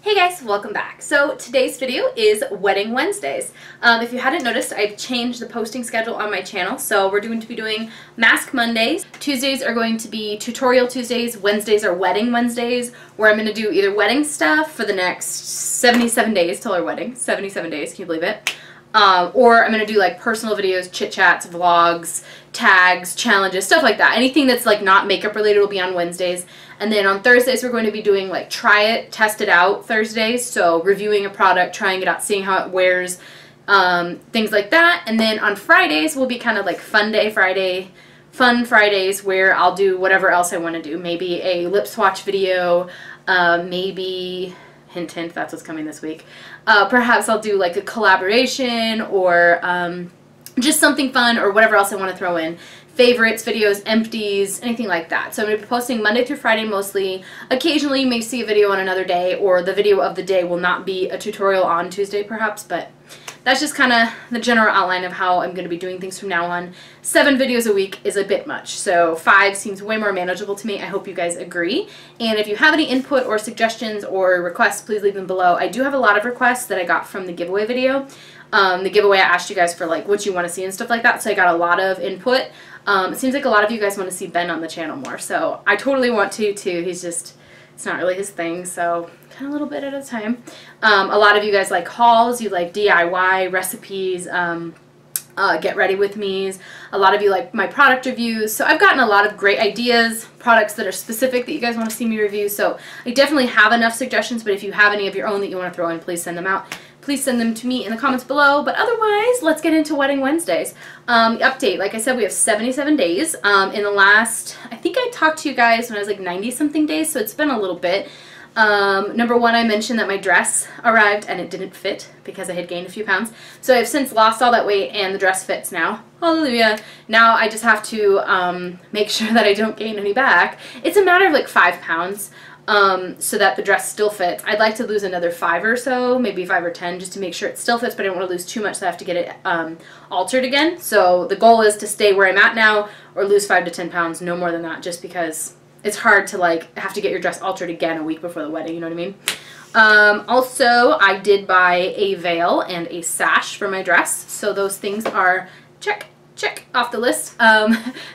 Hey guys, welcome back. So today's video is Wedding Wednesdays. If you hadn't noticed, I've changed the posting schedule on my channel. So we're going to be doing Mask Mondays. Tuesdays are going to be Tutorial Tuesdays. Wednesdays are Wedding Wednesdays, where I'm going to do either wedding stuff for the next 77 days till our wedding. 77 days, can you believe it? Or I'm going to do like personal videos, chit chats, vlogs, tags, challenges, stuff like that. Anything that's like not makeup related will be on Wednesdays. And then on Thursdays we're going to be doing like try it, test it out Thursdays. So reviewing a product, trying it out, seeing how it wears, things like that. And then on Fridays will be kind of like fun Fridays where I'll do whatever else I want to do. Maybe a lip swatch video, maybe... hint hint, that's what's coming this week. Perhaps I'll do like a collaboration or just something fun or whatever else I want to throw in. Favorites, videos, empties, anything like that. So I'm going to be posting Monday through Friday mostly. Occasionally you may see a video on another day, or the video of the day will not be a tutorial on Tuesday perhaps, but that's just kind of the general outline of how I'm going to be doing things from now on. 7 videos a week is a bit much, so 5 seems way more manageable to me. I hope you guys agree. And if you have any input or suggestions or requests, please leave them below. I do have a lot of requests that I got from the giveaway video. The giveaway I asked you guys for like what you want to see and stuff like that, so I got a lot of input. It seems like a lot of you guys want to see Ben on the channel more, so I totally want to too. He's just, it's not really his thing, so kind of a little bit at a time. A lot of you guys like hauls, you like DIY, recipes, get ready with me's. A lot of you like my product reviews, so I've gotten a lot of great ideas, products that are specific that you guys want to see me review, so I definitely have enough suggestions, but if you have any of your own that you want to throw in, please send them out. Please send them to me in the comments below, but otherwise, let's get into Wedding Wednesdays. Update, like I said, we have 77 days. In the last, I think I talked to you guys when I was like 90-something days, so it's been a little bit. Number one, I mentioned that my dress arrived and it didn't fit because I had gained a few pounds. So I've since lost all that weight and the dress fits now. Hallelujah. Now I just have to make sure that I don't gain any back. It's a matter of like 5 pounds. So that the dress still fits. I'd like to lose another 5 or so, maybe 5 or 10, just to make sure it still fits, but I don't want to lose too much, so I have to get it altered again. So the goal is to stay where I'm at now or lose 5 to 10 pounds, no more than that, just because it's hard to like have to get your dress altered again a week before the wedding, you know what I mean? Also, I did buy a veil and a sash for my dress, so those things are check off the list.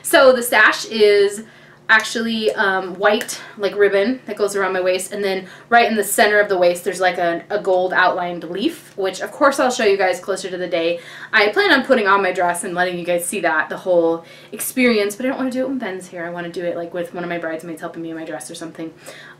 So the sash is actually white like ribbon that goes around my waist, and then right in the center of the waist there's like a gold outlined leaf, which of course I'll show you guys closer to the day. I plan on putting on my dress and letting you guys see that, the whole experience, but I don't want to do it when Ben's here. I want to do it like with one of my bridesmaids helping me in my dress or something.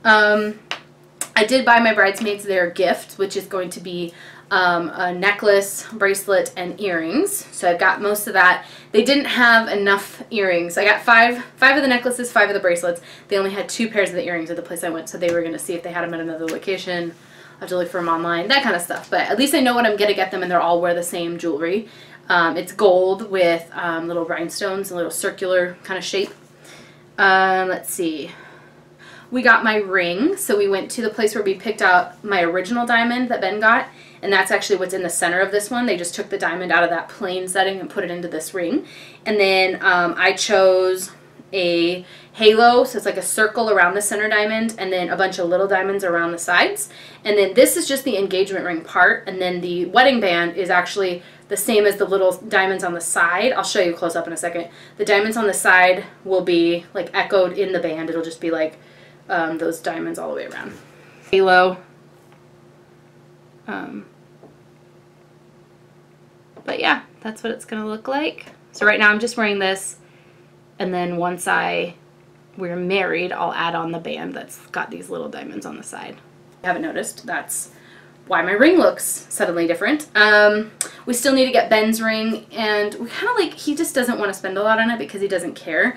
I did buy my bridesmaids their gift, which is going to be a necklace, bracelet, and earrings. So I've got most of that. They didn't have enough earrings. I got five of the necklaces, 5 of the bracelets. They only had 2 pairs of the earrings at the place I went, so they were going to see if they had them at another location. I'll have to look for them online, that kind of stuff. But at least I know what I'm going to get them, and they're all wear the same jewelry. It's gold with little rhinestones, a little circular kind of shape. Let's see. We got my ring, so we went to the place where we picked out my original diamond that Ben got, and that's actually what's in the center of this one. They just took the diamond out of that plain setting and put it into this ring. And then I chose a halo, so it's like a circle around the center diamond, and then a bunch of little diamonds around the sides. And then this is just the engagement ring part, and then the wedding band is actually the same as the little diamonds on the side. I'll show you close up in a second. The diamonds on the side will be like echoed in the band. It'll just be like those diamonds all the way around. Halo. But yeah, that's what it's gonna look like. So right now I'm just wearing this, and then once we're married, I'll add on the band that's got these little diamonds on the side. If you haven't noticed, that's why my ring looks suddenly different. We still need to get Ben's ring, and we kind of like, he just doesn't want to spend a lot on it because he doesn't care.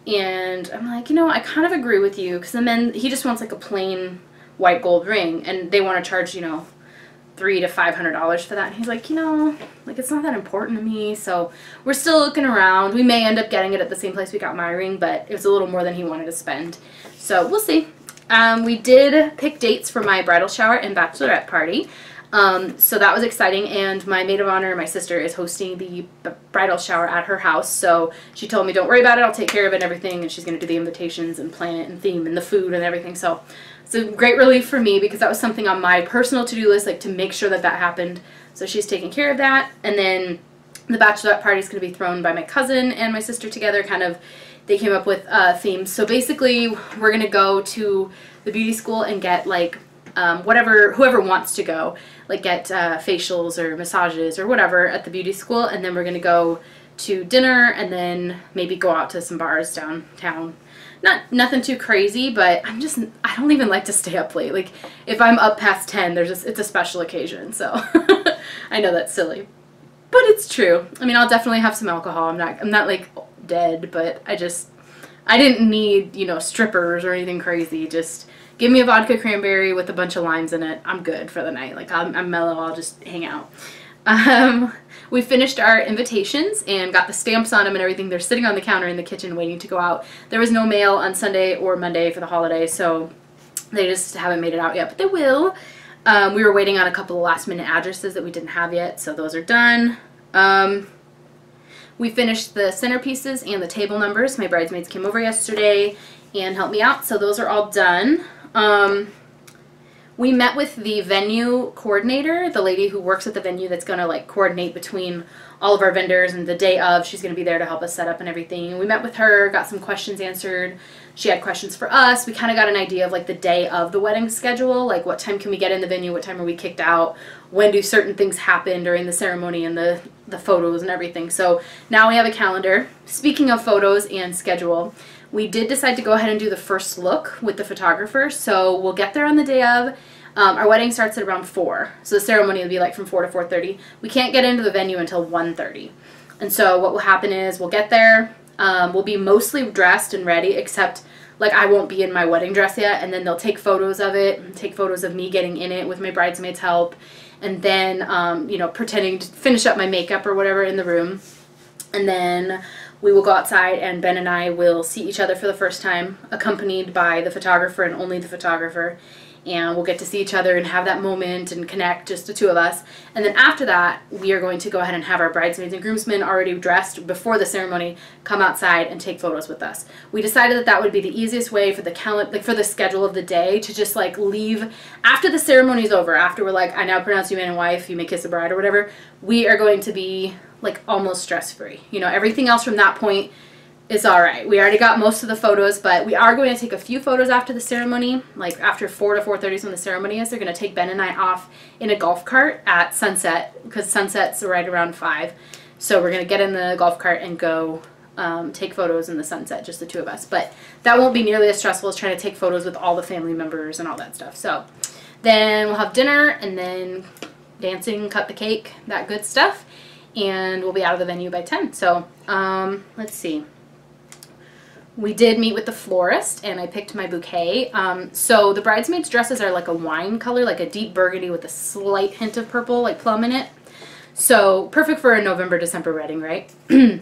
And I'm like, you know, I kind of agree with you, because the men, he just wants like a plain white gold ring, and they want to charge, you know, $300 to $500 for that. And he's like, you know, like it's not that important to me. So we're still looking around. We may end up getting it at the same place we got my ring, but it was a little more than he wanted to spend. So we'll see. We did pick dates for my bridal shower and bachelorette party. So that was exciting, and my maid of honor, my sister, is hosting the bridal shower at her house, so she told me don't worry about it, I'll take care of it and everything, and she's going to do the invitations and plan it and theme and the food and everything. So it's a great relief for me because that was something on my personal to-do list, like to make sure that that happened. So she's taking care of that. And then the bachelorette party is going to be thrown by my cousin and my sister together. Kind of, they came up with themes. So basically we're going to go to the beauty school and get like whoever wants to go, like get facials or massages or whatever at the beauty school, and then we're gonna go to dinner and then maybe go out to some bars downtown. Nothing too crazy, but I don't even like to stay up late. Like if I'm up past 10, it's a special occasion. So I know that's silly, but it's true. I mean, I'll definitely have some alcohol. I'm not like dead, but I didn't need, you know, strippers or anything crazy. Just give me a vodka cranberry with a bunch of limes in it. I'm good for the night. Like I'm mellow. I'll just hang out. We finished our invitations and got the stamps on them and everything. They're sitting on the counter in the kitchen waiting to go out. There was no mail on Sunday or Monday for the holiday, so they just haven't made it out yet, but they will. We were waiting on a couple of last minute addresses that we didn't have yet, so those are done. We finished the centerpieces and the table numbers. My bridesmaids came over yesterday and helped me out, so those are all done. We met with the venue coordinator, the lady who works at the venue that's going to like coordinate between all of our vendors, and the day of she's going to be there to help us set up and everything. We met with her, got some questions answered. She had questions for us. We kind of got an idea of like the day of the wedding schedule, like what time can we get in the venue, what time are we kicked out, when do certain things happen during the ceremony and the photos and everything. So now we have a calendar. Speaking of photos and schedule, we did decide to go ahead and do the first look with the photographer, so we'll get there on the day of. Our wedding starts at around 4, so the ceremony will be like from 4 to 4:30. We can't get into the venue until 1:30. And so what will happen is we'll get there, we'll be mostly dressed and ready, except like I won't be in my wedding dress yet, and then they'll take photos of it, and take photos of me getting in it with my bridesmaids' help, and then, you know, pretending to finish up my makeup or whatever in the room. And then we will go outside and Ben and I will see each other for the first time, accompanied by the photographer and only the photographer. And we'll get to see each other and have that moment and connect, just the two of us. And then after that, we are going to go ahead and have our bridesmaids and groomsmen already dressed before the ceremony come outside and take photos with us. We decided that that would be the easiest way for the like for the schedule of the day, to just like leave after the ceremony is over, after we're like, I now pronounce you man and wife, you may kiss the bride or whatever. We are going to be like almost stress-free. You know, everything else from that point is alright. We already got most of the photos, but we are going to take a few photos after the ceremony, like after 4 to 4:30 is when the ceremony is. They're going to take Ben and I off in a golf cart at sunset, because sunset's right around 5. So we're going to get in the golf cart and go take photos in the sunset, just the two of us. But that won't be nearly as stressful as trying to take photos with all the family members and all that stuff. So then we'll have dinner and then dancing, cut the cake, that good stuff. And we'll be out of the venue by 10. So let's see. We did meet with the florist and I picked my bouquet. So the bridesmaids' dresses are like a wine color, like a deep burgundy with a slight hint of purple, like plum in it. So perfect for a November, December wedding, right? We're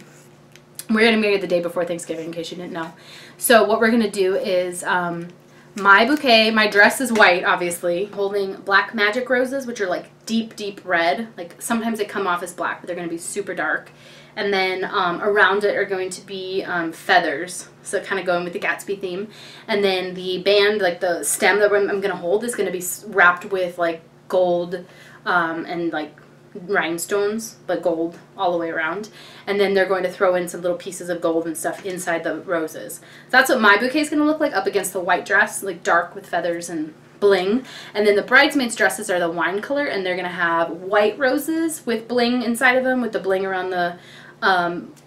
getting married the day before Thanksgiving, in case you didn't know. So what we're going to do is my bouquet, my dress is white, obviously, holding black magic roses, which are like deep, deep red. Like sometimes they come off as black, but they're going to be super dark. And then around it are going to be feathers, so kind of going with the Gatsby theme. And then the band, like the stem that I'm going to hold, is going to be wrapped with like gold and like rhinestones, but gold all the way around. And then they're going to throw in some little pieces of gold and stuff inside the roses. So that's what my bouquet is going to look like up against the white dress, like dark with feathers and bling. And then the bridesmaids' dresses are the wine color, and they're going to have white roses with bling inside of them, with the bling around the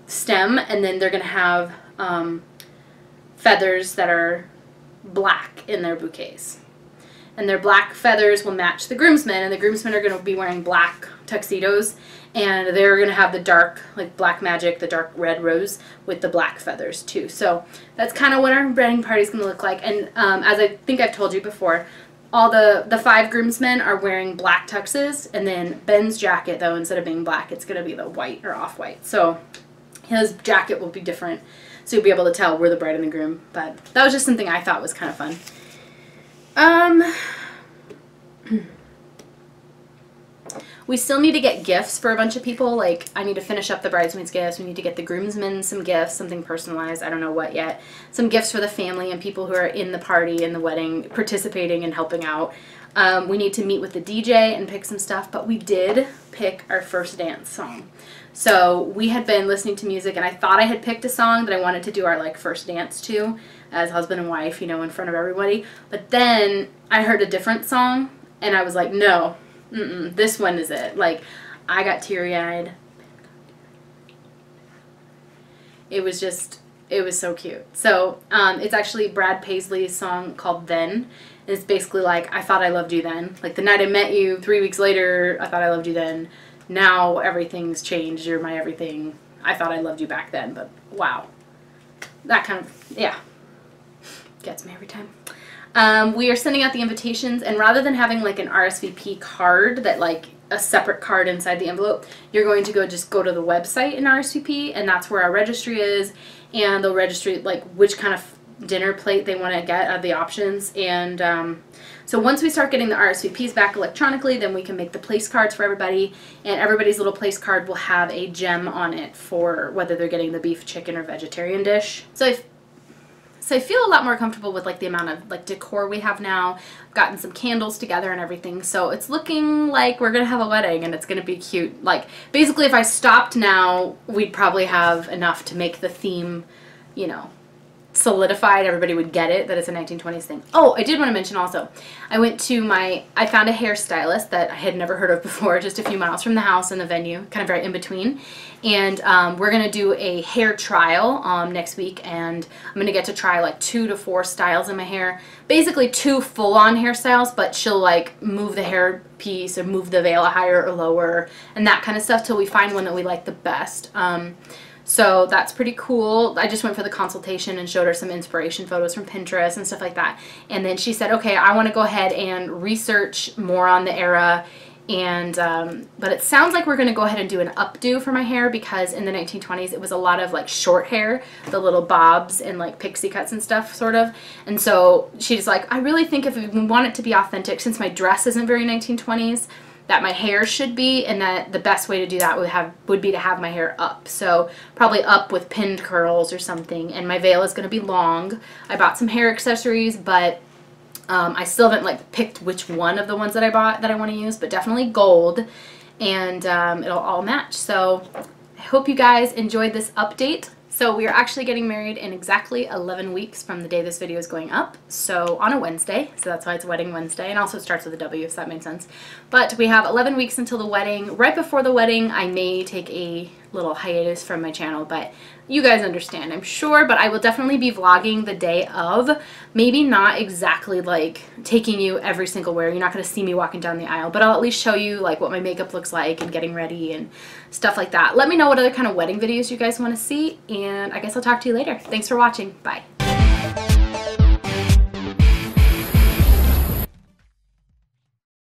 stem, and then they're going to have feathers that are black in their bouquets. And their black feathers will match the groomsmen, and the groomsmen are going to be wearing black tuxedos, and they're going to have the dark, like black magic, the dark red rose with the black feathers too. So that's kind of what our wedding party is going to look like. And as I think I've told you before, all the 5 groomsmen are wearing black tuxes, and then Ben's jacket, though, instead of being black, it's going to be the white or off-white. So his jacket will be different, so you'll be able to tell we're the bride and the groom. But that was just something I thought was kind of fun. We still need to get gifts for a bunch of people. Like, I need to finish up the bridesmaids gifts. We need to get the groomsmen some gifts, something personalized. I don't know what yet. Some gifts for the family and people who are in the party and the wedding, participating and helping out. We need to meet with the DJ and pick some stuff, but we did pick our first dance song. So we had been listening to music, and I thought I had picked a song that I wanted to do our like first dance to as husband and wife, you know, in front of everybody. But then I heard a different song, and I was like, no. This one is it. Like, I got teary-eyed. It was so cute. So, it's actually Brad Paisley's song called Then. It's basically like, I thought I loved you then. Like, the night I met you, 3 weeks later, I thought I loved you then. Now everything's changed. You're my everything. I thought I loved you back then, but wow. That kind of, yeah, gets me every time. We are sending out the invitations, and rather than having like an RSVP card that like a separate card inside the envelope, you're going to just go to the website and RSVP, and that's where our registry is, and they'll register like which kind of dinner plate they want to get of the options. And so once we start getting the RSVPs back electronically, then we can make the place cards for everybody, and everybody's little place card will have a gem on it for whether they're getting the beef, chicken, or vegetarian dish. So I feel a lot more comfortable with like the amount of like decor we have now. I've gotten some candles together and everything, so it's looking like we're gonna have a wedding, and it's gonna be cute. Like, basically if I stopped now, we'd probably have enough to make the theme, you know, solidified. Everybody would get it, that it's a 1920s thing. Oh, I did want to mention also, I found a hairstylist that I had never heard of before, just a few miles from the house in the venue, kind of very in between. And we're going to do a hair trial next week, and I'm going to get to try like 2 to 4 styles in my hair. Basically 2 full-on hairstyles, but she'll like move the hair piece or move the veil higher or lower and that kind of stuff till we find one that we like the best. So that's pretty cool. I just went for the consultation and showed her some inspiration photos from Pinterest and stuff like that. And then she said, okay, I want to go ahead and research more on the era. And but it sounds like we're going to go ahead and do an updo for my hair, because in the 1920s it was a lot of like short hair, the little bobs and like pixie cuts and stuff sort of. And so she's like, I really think if we want it to be authentic, since my dress isn't very 1920s, that my hair should be, and that the best way to do that would be to have my hair up. So probably up with pinned curls or something, and my veil is going to be long. I bought some hair accessories, but I still haven't like picked which one of the ones that I bought that I want to use, but definitely gold, and it'll all match. So I hope you guys enjoyed this update. So we are actually getting married in exactly 11 weeks from the day this video is going up, so on a Wednesday, so that's why it's Wedding Wednesday, and also starts with a W, if that made sense. But we have 11 weeks until the wedding. Right before the wedding, I may take a little hiatus from my channel, but you guys understand, I'm sure. But I will definitely be vlogging the day of. Maybe not exactly like taking you every single where. You're not going to see me walking down the aisle, but I'll at least show you like what my makeup looks like and getting ready and stuff like that. Let me know what other kind of wedding videos you guys want to see, and I guess I'll talk to you later. Thanks for watching. Bye.